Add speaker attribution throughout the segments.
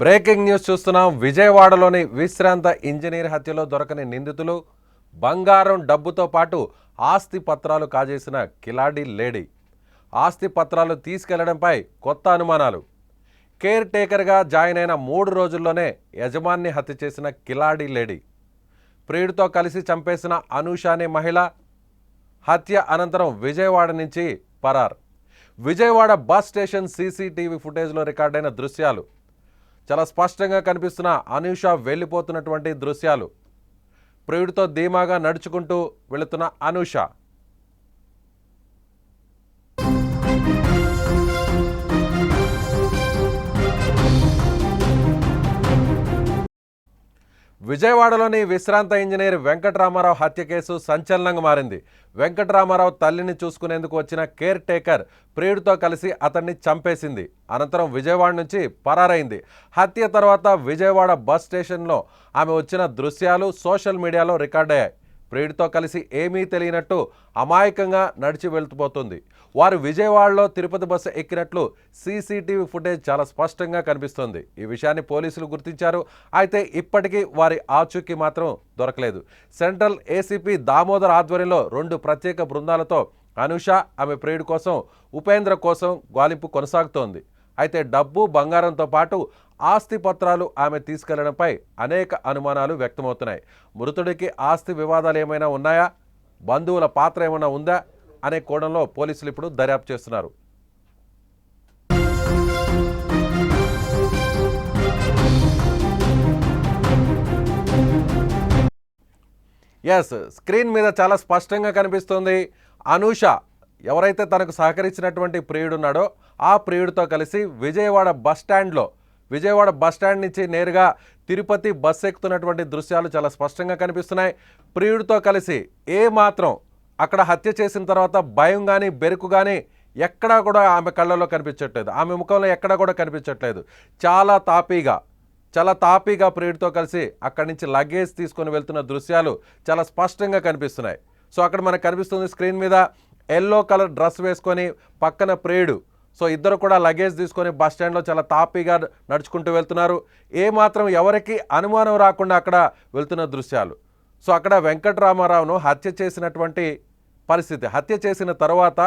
Speaker 1: Breaking news చూస్తున్నాం. విజయవాడలోని విశ్రాంత ఇంజనీర్ హత్యలో దొరకని నిందితులు, బంగారం డబ్బుతో పాటు ఆస్తి పత్రాలు కాజేసిన కిలాడి లేడీ. ఆస్తి పత్రాలు తీసుకెళ్లడంపై కొత్త అనుమానాలు. కేర్ టేకర్గా జాయిన్ అయిన 3 రోజుల్లోనే యజమాన్ని హత్య చేసిన కిలాడి లేడీ. ప్రియుడితో కలిసి చంపేసిన అనూష అనే మహిళ హత్య అనంతరం విజయవాడ నుంచి పరార్. విజయవాడ బస్ స్టేషన్ సీసీటీవీ ఫుటేజ్లో రికార్డైన దృశ్యాలు. చాలా స్పష్టంగా కనిపిస్తున్న అనూష వెళ్ళిపోతున్నటువంటి దృశ్యాలు. ప్రియుడితో ధీమాగా నడుచుకుంటూ వెళుతున్న అనూష. విజయవాడలోని విశ్రాంత ఇంజనీర్ వెంకటరామారావు హత్య కేసు సంచలనంగా మారింది. వెంకటరామారావు తల్లిని చూసుకునేందుకు వచ్చిన కేర్ టేకర్ ప్రియుడితో కలిసి అతన్ని చంపేసింది. అనంతరం విజయవాడ నుంచి పరారైంది. హత్య తర్వాత విజయవాడ బస్ స్టేషన్లో ఆమె వచ్చిన దృశ్యాలు సోషల్ మీడియాలో రికార్డయ్యాయి. ప్రియుడితో కలిసి ఏమీ తెలియనట్టు అమాయకంగా నడిచి వెళ్తుపోతుంది. వారు విజయవాడలో తిరుపతి బస్సు ఎక్కినట్లు సీసీటీవీ ఫుటేజ్ చాలా స్పష్టంగా కనిపిస్తుంది. ఈ విషయాన్ని పోలీసులు గుర్తించారు. అయితే ఇప్పటికీ వారి ఆచూకీ మాత్రం దొరకలేదు. సెంట్రల్ ఏసీపీ దామోదర్ ఆధ్వర్యంలో 2 ప్రత్యేక బృందాలతో అనూష, ఆమె ప్రియుడి కోసం ఉపేంద్ర కోసం గాలింపు కొనసాగుతోంది. అయితే డబ్బు, బంగారంతో పాటు ఆస్తి పత్రాలు ఆమె తీసుకెళ్లడంపై అనేక అనుమానాలు వ్యక్తమవుతున్నాయి. మృతుడికి ఆస్తి వివాదాలు ఏమైనా ఉన్నాయా, బంధువుల పాత్ర ఏమైనా ఉందా అనే కోణంలో పోలీసులు ఇప్పుడు దర్యాప్తు చేస్తున్నారు. ఎస్, స్క్రీన్ మీద చాలా స్పష్టంగా కనిపిస్తుంది. అనూష ఎవరైతే తనకు సహకరించినటువంటి ప్రియుడున్నాడో ఆ ప్రియుడితో కలిసి విజయవాడ బస్టాండ్ నుంచి నేరుగా తిరుపతి బస్సు ఎక్కుతున్నటువంటి దృశ్యాలు చాలా స్పష్టంగా కనిపిస్తున్నాయి. ప్రియుడితో కలిసి ఏమాత్రం అక్కడ హత్య చేసిన తర్వాత భయం కానీ బెరుకు కానీ ఎక్కడా కూడా ఆమె కళ్ళలో కనిపించట్లేదు. ఆమె ముఖంలో ఎక్కడా కూడా కనిపించట్లేదు. చాలా తాపీగా ప్రియుడితో కలిసి అక్కడి నుంచి లగేజ్ తీసుకొని వెళ్తున్న దృశ్యాలు చాలా స్పష్టంగా కనిపిస్తున్నాయి. సో అక్కడ మనకు కనిపిస్తుంది స్క్రీన్ మీద ఎల్లో కలర్ డ్రెస్ వేసుకొని పక్కన ప్రియుడు. సో ఇద్దరు కూడా లగేజ్ తీసుకొని బస్ స్టాండ్లో చాలా తాపీగా నడుచుకుంటూ వెళ్తున్నారు. ఏమాత్రం ఎవరికి అనుమానం రాకుండా అక్కడ వెళ్తున్న దృశ్యాలు. సో అక్కడ వెంకటరామారావును హత్య చేసినటువంటి పరిస్థితి. హత్య చేసిన తర్వాత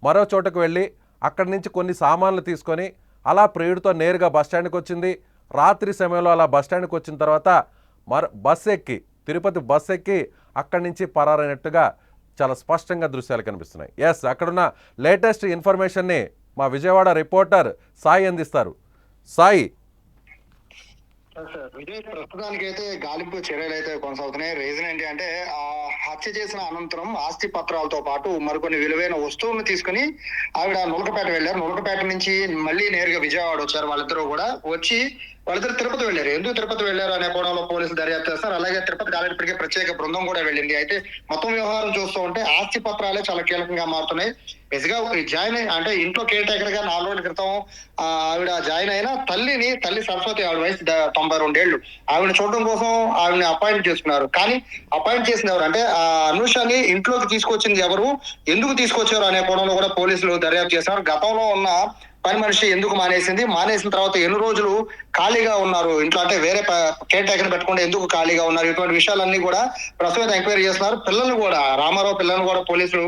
Speaker 1: మరో చోటకు వెళ్ళి అక్కడి నుంచి కొన్ని సామాన్లు తీసుకొని అలా ప్రియుడితో నేరుగా బస్ స్టాండ్కి వచ్చింది. రాత్రి సమయంలో అలా బస్ స్టాండ్కి వచ్చిన తర్వాత తిరుపతి బస్ ఎక్కి అక్కడి నుంచి పరారైనట్టుగా చాలా స్పష్టంగా దృశ్యాలు కనిపిస్తున్నాయి. ఎస్, అక్కడున్న లేటెస్ట్ ఇన్ఫర్మేషన్ని మా విజయవాడ రిపోర్టర్ సాయి అందిస్తారు. సాయి.
Speaker 2: విజయ్, ప్రస్తుతానికి అయితే గాలింపు చర్యలు అయితే కొనసాగుతున్నాయి. రీజన్ ఏంటి అంటే హత్య చేసిన అనంతరం ఆస్తి పత్రాలతో పాటు మరికొన్ని విలువైన వస్తువులను తీసుకుని ఆవిడ నులకపేట వెళ్ళారు. నులకపేట నుంచి మళ్ళీ నేరుగా విజయవాడ వచ్చారు. వాళ్ళిద్దరు తిరుపతి వెళ్ళారు. ఎందుకు తిరుపతి వెళ్ళారు అనే కోణంలో పోలీసులు దర్యాప్తు చేస్తారు. అలాగే తిరుపతి కాలేజీపటికే ప్రత్యేక బృందం కూడా వెళ్ళింది. అయితే మొత్తం వ్యవహారం చూస్తూ ఉంటే ఆస్తి పత్రాలే చాలా కీలకంగా మారుతున్నాయి. బేసిక్గా జాయిన్ అంటే ఇంట్లో కేర్ టేకర్ గా 4 రోజుల క్రితం ఆవిడ జాయిన్ అయిన తల్లి సరస్వతి, ఆవిడ వయసు 92 ఏళ్ళు. ఆవిడ చూడడం కోసం ఆవిడని అపాయింట్ చేసుకున్నారు. కానీ అపాయింట్ చేసింది ఎవరు అంటే అనూషని ఇంట్లోకి తీసుకొచ్చింది ఎవరు, ఎందుకు తీసుకొచ్చారు అనే కోణంలో కూడా పోలీసులు దర్యాప్తు చేస్తున్నారు. గతంలో ఉన్న పని మనిషి ఎందుకు మానేసిన తర్వాత ఎన్ని రోజులు ఖాళీగా ఉన్నారు ఇంట్లో, అంటే వేరే కేర్ టేకర్ పెట్టుకుంటే ఎందుకు ఖాళీగా ఉన్నారు, ఇటువంటి విషయాలన్నీ కూడా ప్రస్తుతం ఎంక్వైరీ చేస్తున్నారు. రామారావు పిల్లలను కూడా పోలీసులు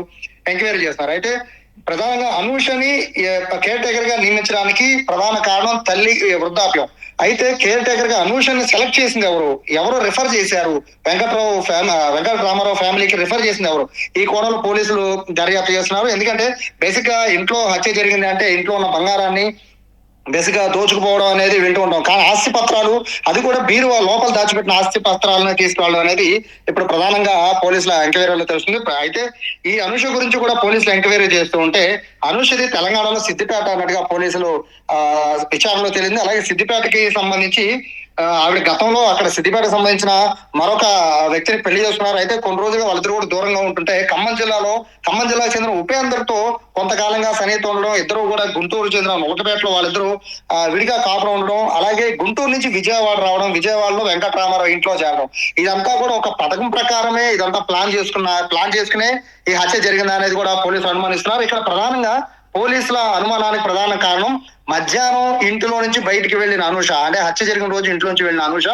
Speaker 2: ఎంక్వైరీ చేస్తున్నారు. అయితే ప్రధానంగా అనూషని కేర్ టేకర్ గా నియమించడానికి ప్రధాన కారణం తల్లి వృద్ధాప్యం. అయితే కేర్ టేకర్ గా అనూషని సెలెక్ట్ చేసింది ఎవరు రిఫర్ చేశారు, వెంకటరామారావు ఫ్యామిలీకి రిఫర్ చేసింది ఎవరు, ఈ కోణంలో పోలీసులు దర్యాప్తు చేస్తున్నారు. ఎందుకంటే బేసిక్ గా ఇంట్లో హత్య జరిగింది అంటే ఇంట్లో ఉన్న బంగారాన్ని బేసిక్ గా దోచుకుపోవడం అనేది వింటూ ఉంటాం. కానీ ఆస్తి పత్రాలు, అది కూడా బీరువా లోపల దాచిపెట్టిన ఆస్తి పత్రాలను తీసుకురావడం అనేది ఇప్పుడు ప్రధానంగా పోలీసుల ఎంక్వైరీలో తెలుస్తుంది. అయితే ఈ అనూష గురించి కూడా పోలీసులు ఎంక్వైరీ చేస్తూ ఉంటే అనూషది తెలంగాణలో సిద్దిపేట అన్నట్టుగా పోలీసులు విచారణలో తెలిసింది. అలాగే సిద్దిపేటకి సంబంధించి ఆవిడ గతంలో అక్కడ సిద్దిపేటకు సంబంధించిన మరొక వ్యక్తిని పెళ్లి చేసుకున్నారు. అయితే కొన్ని రోజులుగా వాళ్ళిద్దరు కూడా దూరంగా ఉంటుంటే ఖమ్మం జిల్లాకు చెందిన ఉపేందర్తో కొంతకాలంగా సన్నిహితం ఉండడం, ఇద్దరు కూడా గుంటూరు చెందిన నులకపేటలో వాళ్ళిద్దరూ విడిగా కాపురం ఉండడం, అలాగే గుంటూరు నుంచి విజయవాడ రావడం, విజయవాడలో వెంకటరామారావు ఇంట్లో చేరడం, ఇదంతా కూడా ఒక పథకం ప్రకారమే ఇదంతా ప్లాన్ చేసుకునే ఈ హత్య జరిగింది అనేది కూడా పోలీసులు అనుమానిస్తున్నారు. ఇక్కడ ప్రధానంగా పోలీసుల అనుమానానికి ప్రధాన కారణం మధ్యాహ్నం ఇంటిలో నుంచి బయటికి వెళ్ళిన అనూష, అంటే హత్య జరిగిన రోజు ఇంట్లో నుంచి వెళ్ళిన అనూష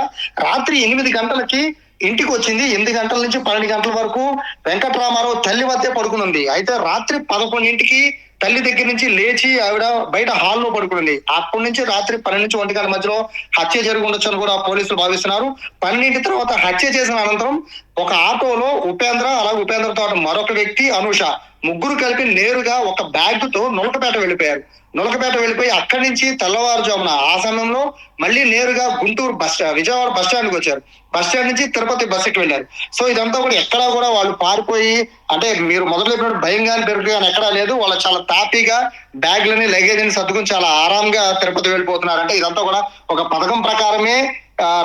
Speaker 2: రాత్రి 8 గంటలకి ఇంటికి వచ్చింది. 8 గంటల నుంచి 12 గంటల వరకు వెంకటరామారావు తల్లి వద్దే పడుకునుంది. అయితే రాత్రి 11ంటికి తల్లి దగ్గర నుంచి లేచి ఆవిడ బయట హాల్లో పడుకుంది. అప్పటి నుంచి రాత్రి 12 నుంచి 1 గంటల మధ్యలో హత్య జరిగి ఉండొచ్చు అని కూడా పోలీసులు భావిస్తున్నారు. 12 తర్వాత హత్య చేసిన అనంతరం ఒక ఆటోలో ఉపేంద్ర, అలాగే ఉపేంద్రతో మరొక వ్యక్తి అనూష ముగ్గురు కలిపి నేరుగా ఒక బ్యాగ్ తో నులకపేట వెళ్ళిపోయారు. నులకపేట వెళ్ళిపోయి అక్కడి నుంచి తెల్లవారుజామున ఆ సమయంలో మళ్ళీ నేరుగా గుంటూరు విజయవాడ బస్ స్టాండ్కి వచ్చారు. బస్ స్టాండ్ నుంచి తిరుపతి బస్సుకి వెళ్ళారు. సో ఇదంతా కూడా ఎక్కడా కూడా వాళ్ళు పారిపోయి, అంటే మీరు మొదలు చెప్పినట్టు భయం కానీ పెరుగు కానీ ఎక్కడా లేదు. వాళ్ళు చాలా తాపీగా బ్యాగ్లని లగేజ్ని సర్దుకుని చాలా ఆరాంగా తిరుపతి వెళ్ళిపోతున్నారు. అంటే ఇదంతా కూడా ఒక పథకం ప్రకారమే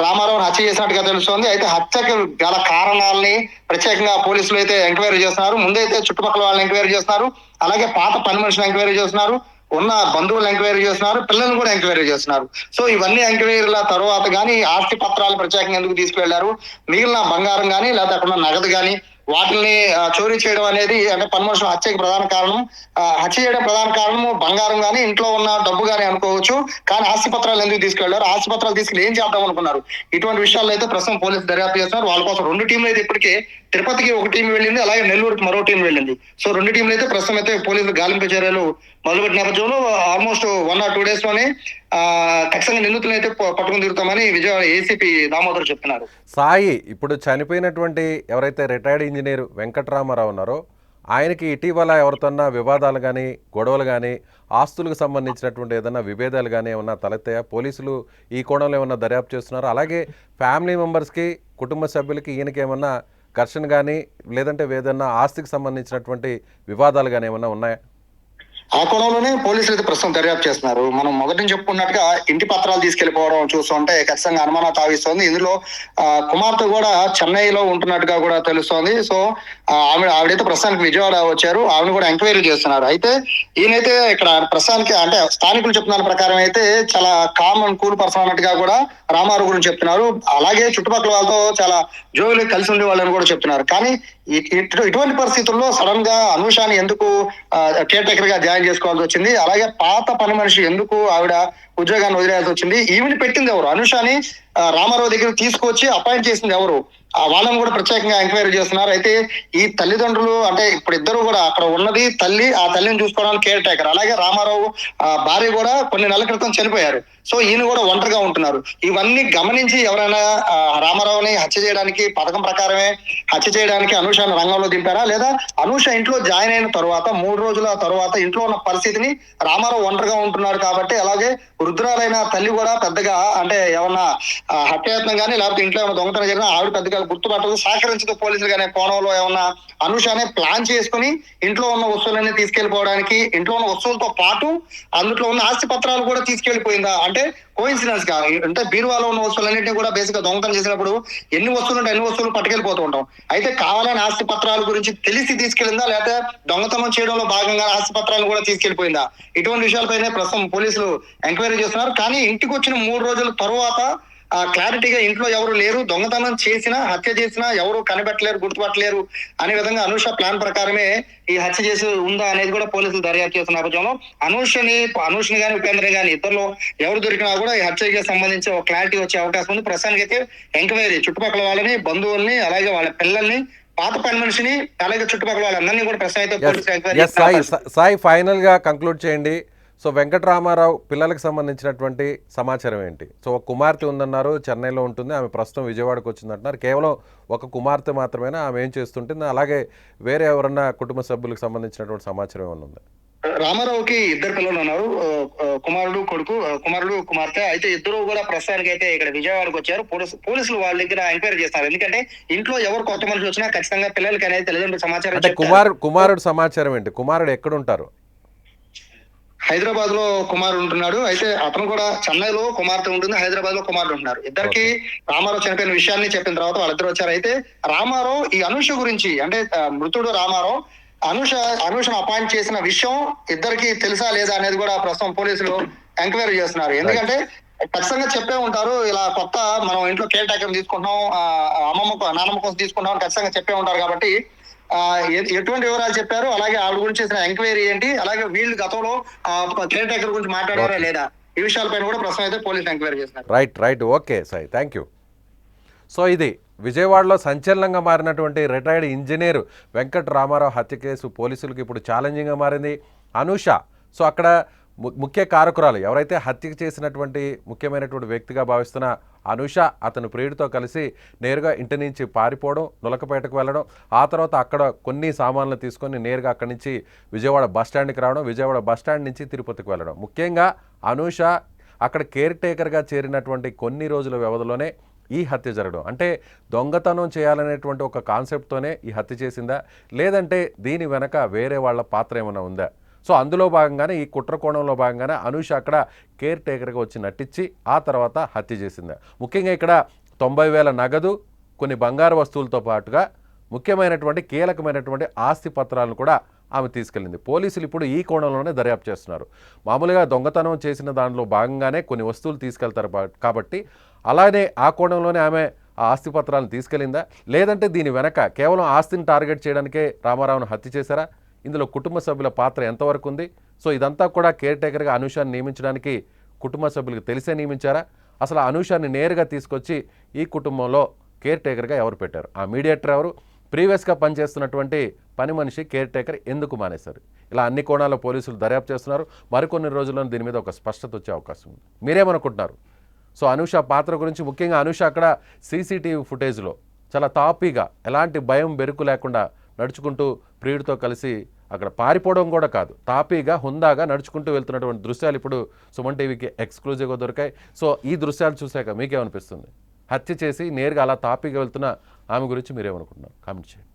Speaker 2: రామారావుని హత్య చేసినట్టుగా తెలుస్తోంది. అయితే హత్యకి గల కారణాలని ప్రత్యేకంగా పోలీసులు అయితే ఎంక్వైరీ చేస్తున్నారు. ముందైతే చుట్టుపక్కల వాళ్ళని ఎంక్వైరీ చేస్తున్నారు, అలాగే పాత పని మనుషులు ఎంక్వైరీ చేస్తున్నారు, ఉన్న బంధువులు ఎంక్వైరీ చేస్తున్నారు, పిల్లల్ని కూడా ఎంక్వైరీ చేస్తున్నారు. సో ఇవన్నీ ఎంక్వైరీల తర్వాత కానీ ఆస్తి పత్రాలు ప్రత్యేకంగా ఎందుకు తీసుకువెళ్లారు, మిగిలిన బంగారం కానీ లేదా అక్కడ నగదు కానీ వాటిని చోరీ చేయడం అనేది, అంటే పని మనుషుల హత్యకి ప్రధాన కారణం, హత్య చేయడం ప్రధాన కారణము బంగారం కానీ ఇంట్లో ఉన్న డబ్బు కానీ అనుకోవచ్చు. కానీ ఆస్తి పత్రాలు ఎందుకు తీసుకెళ్లారు, ఆస్తి పత్రాలు తీసుకెళ్ళి ఏం చేద్దాం అనుకున్నారు, ఇటువంటి విషయాల్లో అయితే ప్రస్తుతం పోలీసులు దర్యాప్తు చేస్తున్నారు. వాళ్ళ కోసం 2 టీంలు అయితే ఇప్పటికే తిరుపతికి ఒక టీం వెళ్ళింది, అలాగే నెల్లూరుకి మరో టీం వెళ్ళింది. సో 2 టీంలు అయితే ప్రస్తుతం అయితే పోలీసులు గాలింపు చర్యలు మొదలుపెట్టిన నేపథ్యంలో ఆల్మోస్ట్ 1 or 2 days లోనే ఖచ్చితంగా నిందితులను అయితే పట్టుకుని తిరుగుతామని విజయవాడ ఏసీపీ దామోదర్ చెప్తున్నారు.
Speaker 1: సాయి, ఇప్పుడు చనిపోయినటువంటి ఎవరైతే రిటైర్డ్ ఇంజనీర్ వెంకటరామారావు ఉన్నారో ఆయనకి ఇటీవల ఎవరితోన్నా వివాదాలు కానీ గొడవలు కానీ ఆస్తులకు సంబంధించినటువంటి ఏదైనా విభేదాలు కానీ ఏమన్నా తలెత్తాయా? పోలీసులు ఈ కోణంలో ఏమన్నా దర్యాప్తు చేస్తున్నారు? అలాగే ఫ్యామిలీ మెంబర్స్కి, కుటుంబ సభ్యులకి ఈయనకి ఏమన్నా ఘర్షణ కానీ లేదంటే ఏదన్నా ఆస్తికి సంబంధించినటువంటి వివాదాలు కానీ ఏమన్నా ఉన్నాయా?
Speaker 2: ఆ కోణంలోనే పోలీసులు అయితే ప్రస్తుతం దర్యాప్తు చేస్తున్నారు. మనం మొదటి నుంచి చెప్పుకున్నట్టుగా ఇంటి పత్రాలు తీసుకెళ్లిపోవడం చూస్తుంటే ఖచ్చితంగా అనుమానం తావిస్తోంది. ఇందులో కుమార్తె కూడా చెన్నైలో ఉంటున్నట్టుగా కూడా తెలుస్తోంది. సో ఆవిడైతే ప్రస్తుతానికి విజయవాడ వచ్చారు, ఆవిడ కూడా ఎంక్వైరీ చేస్తున్నారు. అయితే ఈయనైతే ఇక్కడ ప్రస్తుతానికి, అంటే స్థానికులు చెప్తున్న ప్రకారం అయితే చాలా కామ్ అండ్ కూల్ పర్సన్ అన్నట్టుగా కూడా రామారావు గురించి చెప్తున్నారు. అలాగే చుట్టుపక్కల వాళ్ళతో చాలా జోగులు కలిసి ఉండే వాళ్ళని కూడా చెప్తున్నారు. కానీ ఇటువంటి పరిస్థితుల్లో సడన్ గా అనూషాని ఎందుకు కేర్ టేకర్ గా జాయిన్ చేసుకోవాల్సి వచ్చింది, అలాగే పాత పని మనిషి ఎందుకు ఆవిడ ఉద్యోగాన్ని వదిలేయాల్సి వచ్చింది, ఈవిని పెట్టింది ఎవరు, అనూషాని రామారావు దగ్గర తీసుకొచ్చి అపాయింట్ చేసింది ఎవరు, వాళ్ళని కూడా ప్రత్యేకంగా ఎంక్వైరీ చేస్తున్నారు. అయితే ఈ తల్లిదండ్రులు, అంటే ఇప్పుడు ఇద్దరు కూడా అక్కడ ఉన్నది తల్లి, ఆ తల్లిని చూసుకోవడానికి కేర్ టేకర్, అలాగే రామారావు భార్య కూడా కొన్ని నెలల క్రితం చనిపోయారు. సో ఈయన కూడా ఒంటరిగా ఉంటున్నారు. ఇవన్నీ గమనించి ఎవరైనా రామారావుని హత్య చేయడానికి, పథకం ప్రకారమే హత్య చేయడానికి అనూషను రంగంలో దింపారా, లేదా అనూష ఇంట్లో జాయిన్ అయిన తర్వాత 3 రోజుల తర్వాత ఇంట్లో ఉన్న పరిస్థితిని రామారావు ఒంటరిగా ఉంటున్నాడు కాబట్టి, అలాగే వృద్ధురాలైన తల్లి కూడా పెద్దగా, అంటే ఏమన్నా హత్యాయత్నం కానీ లేకపోతే ఇంట్లో ఏమైనా దొంగతనం జరిగినా ఆవిడ పెద్దగా గుర్తుపట్టదు, సహకరించదు పోలీసులు అనే కోణంలో ఏమన్నా అనూషనే ప్లాన్ చేసుకుని ఇంట్లో ఉన్న వస్తువులన్నీ తీసుకెళ్లిపోవడానికి, ఇంట్లో ఉన్న వస్తువులతో పాటు అందులో ఉన్న ఆస్తి పత్రాలు కూడా తీసుకెళ్లిపోయిందా, అంటే కోఇన్సిడెన్స్ గా, అంటే బీరువాలో ఉన్న వస్తువులన్నింటినీ కూడా బేసిక్ గా దొంగతనం చేసినప్పుడు ఎన్ని వస్తువులు ఉంటే అన్ని వస్తువులు పట్టుకెళ్ళిపోతూ ఉంటాం. అయితే కావాలని ఆస్తి పత్రాల గురించి తెలిసి తీసుకెళ్ళిందా, లేకపోతే దొంగతనం చేయడంలో భాగంగా ఆస్తి పత్రాలను కూడా తీసుకెళ్లిపోయిందా, ఇటువంటి విషయాలపైనే ప్రస్తుతం పోలీసులు ఎంక్వైరీ చేస్తున్నారు. కానీ ఇంటికి వచ్చిన 3 రోజుల తరువాత క్లారిటీగా ఇంట్లో ఎవరు లేరు, దొంగతనం చేసినా హత్య చేసినా ఎవరు కనిపెట్టలేరు, గుర్తుపట్టలేరు అనే విధంగా అనూష ప్లాన్ ప్రకారమే ఈ హత్య చేసి ఉందా అనేది కూడా పోలీసులు దర్యాప్తు చేస్తున్న నేపథ్యంలో అనూషని కానీ ఉపేంద్ర కానీ ఇద్దరులో ఎవరు దొరికినా కూడా ఈ హత్యకి సంబంధించి ఒక క్లారిటీ వచ్చే అవకాశం ఉంది. ప్రస్తుతానికి అయితే ఎంక్వైరీ చుట్టుపక్కల వాళ్ళని, బంధువుల్ని, అలాగే వాళ్ళ పిల్లల్ని, పాత పని మనిషిని, అలాగే చుట్టుపక్కల వాళ్ళందరినీ కూడా ప్రస్తుతం అయితే పోలీసులు ఎంక్వైరీ.
Speaker 1: సాయి, ఫైనల్ గా కంక్లూడ్ చేయండి. సో వెంకటరామారావు పిల్లలకు సంబంధించినటువంటి సమాచారం ఏంటి? సో ఒక కుమార్తె ఉందన్నారు, చెన్నైలో ఉంటుంది, ఆమె ప్రస్తుతం విజయవాడకు వచ్చిందంటున్నారు. కేవలం ఒక కుమార్తె మాత్రమేనా, ఆమె ఏం చేస్తుంటుంది? అలాగే వేరే ఎవరన్నా కుటుంబ సభ్యులకు సంబంధించినటువంటి సమాచారం ఏమైనా ఉందా?
Speaker 2: రామారావుకి 2 పిల్లలు ఉన్నారు, కుమారుడు కుమార్తె. అయితే ఇద్దరు కూడా ప్రస్తుతానికి అయితే ఇక్కడ విజయవాడకు వచ్చారు. పోలీసులు వాళ్ళ దగ్గర ఎంక్వైరీ చేస్తారు. ఎందుకంటే ఇంట్లో ఎవరు కొత్త మనుషులు వచ్చినా ఖచ్చితంగా పిల్లలకి అనేది తల్లిదండ్రులు సమాచారం.
Speaker 1: అంటే కుమారుడు సమాచారం ఏంటి? కుమారుడు ఎక్కడ ఉంటారు?
Speaker 2: హైదరాబాద్ లో కుమారుడు ఉంటున్నాడు. అయితే అతను కూడా చెన్నైలో కుమార్తె ఉంటుంది, హైదరాబాద్ లో కుమారుడు ఉంటున్నారు. ఇద్దరికి రామారావు చనిపోయిన విషయాన్ని చెప్పిన తర్వాత వాళ్ళిద్దరు వచ్చారు. అయితే రామారావు ఈ అనూష గురించి, అంటే మృతుడు రామారావు అనూషను అపాయింట్ చేసిన విషయం ఇద్దరికి తెలుసా లేదా అనేది కూడా ప్రస్తుతం పోలీసులు ఎంక్వైరీ చేస్తున్నారు. ఎందుకంటే ఖచ్చితంగా చెప్పే ఉంటారు, ఇలా కొత్త మనం ఇంట్లో కేర్ టేకర్ తీసుకుంటాం, నాన్నమ్మ కోసం తీసుకుంటాం ఖచ్చితంగా చెప్పే ఉంటారు. కాబట్టి ఎటువంటి వివరాలు చెప్పారు, అలాగే ఆవిడ గురించి చేసిన ఎంక్వైరీ ఏంటి, అలాగే వీళ్ళు గతంలో కేర్ టేకర్ గురించి మాట్లాడారా లేదా, ఈ విషయాలపైన కూడా ప్రస్తుతం అయితే పోలీసులు ఎంక్వైరీ చేస్తున్నారు.
Speaker 1: Right okay Sai, thank you. So ఇది విజయవాడలో సంచలనంగా మారినటువంటి రిటైర్డ్ ఇంజనీర్ వెంకట రామారావు హత్య కేసు పోలీసులకు ఇప్పుడు ఛాలెంజింగ్గా మారింది. అనూష, సో అక్కడ ముఖ్య కారకురాలు ఎవరైతే హత్యకు చేసినటువంటి ముఖ్యమైనటువంటి వ్యక్తిగా భావిస్తున్న అనూష అతను ప్రియుడితో కలిసి నేరుగా ఇంటి నుంచి పారిపోవడం, నులకపేటకు వెళ్ళడం, ఆ తర్వాత అక్కడ కొన్ని సామాన్లు తీసుకొని నేరుగా అక్కడి నుంచి విజయవాడ బస్టాండ్కి రావడం, విజయవాడ బస్టాండ్ నుంచి తిరుపతికి వెళ్ళడం. ముఖ్యంగా అనూష అక్కడ కేర్ టేకర్గా చేరినటువంటి కొన్ని రోజుల వ్యవధిలోనే ఈ హత్య జరగడం, అంటే దొంగతనం చేయాలనేటువంటి ఒక కాన్సెప్ట్తోనే ఈ హత్య చేసిందా, లేదంటే దీని వెనక వేరే వాళ్ళ పాత్ర ఏమైనా ఉందా? సో అందులో భాగంగానే ఈ కుట్ర కోణంలో భాగంగానే అనూష అక్కడ కేర్ టేకర్గా వచ్చి నటించి ఆ తర్వాత హత్య చేసిందా. ముఖ్యంగా ఇక్కడ 90,000 నగదు, కొన్ని బంగారు వస్తువులతో పాటుగా ముఖ్యమైనటువంటి కీలకమైనటువంటి ఆస్తి పత్రాలను కూడా ఆమె తీసుకెళ్ళింది. పోలీసులు ఇప్పుడు ఈ కోణంలోనే దర్యాప్తు చేస్తున్నారు. మామూలుగా దొంగతనం చేసిన దానిలో భాగంగానే కొన్ని వస్తువులు తీసుకెళ్తారు కాబట్టి అలానే ఆ కోణంలోనే ఆమె ఆ ఆస్తి పత్రాలను తీసుకెళ్ళిందా, లేదంటే దీని వెనక కేవలం ఆస్తిని టార్గెట్ చేయడానికే రామారావును హత్య చేశారా? ఇందులో కుటుంబ సభ్యుల పాత్ర ఎంతవరకు ఉంది? సో ఇదంతా కూడా కేర్ టేకర్గా అనూషాన్ని నియమించడానికి కుటుంబ సభ్యులకు తెలిసే నియమించారా? అసలు అనూషాన్ని నేరుగా తీసుకొచ్చి ఈ కుటుంబంలో కేర్ టేకర్గా ఎవరు పెట్టారు? ఆ మీడియేటర్ ఎవరు? ప్రీవియస్గా పనిచేస్తున్నటువంటి పని మనిషి కేర్ టేకర్ ఎందుకు మానేశారు? ఇలా అన్ని కోణాల్లో పోలీసులు దర్యాప్తు చేస్తున్నారు. మరికొన్ని రోజుల్లో దీని మీద ఒక స్పష్టత వచ్చే అవకాశం ఉంది. మీరేమనుకుంటున్నారు? సో అనూష పాత్ర గురించి, ముఖ్యంగా అనూష అక్కడ సీసీటీవీ ఫుటేజ్లో చాలా తాపీగా ఎలాంటి భయం బెరుకు లేకుండా నడుచుకుంటూ ప్రియుడితో కలిసి అక్కడ పారిపోవడం కూడా కాదు, తాపీగా హుందాగా నడుచుకుంటూ వెళ్తున్నటువంటి దృశ్యాలు ఇప్పుడు సుమన్ టీవీకి ఎక్స్క్లూజివ్గా దొరికాయి. సో ఈ దృశ్యాలు చూశాక మీకేమనిపిస్తుంది? హత్య చేసి నేరుగా అలా తాపీగా వెళ్తున్న ఆమె గురించి మీరేమనుకుంటున్నారు? కామెంట్ చేయండి.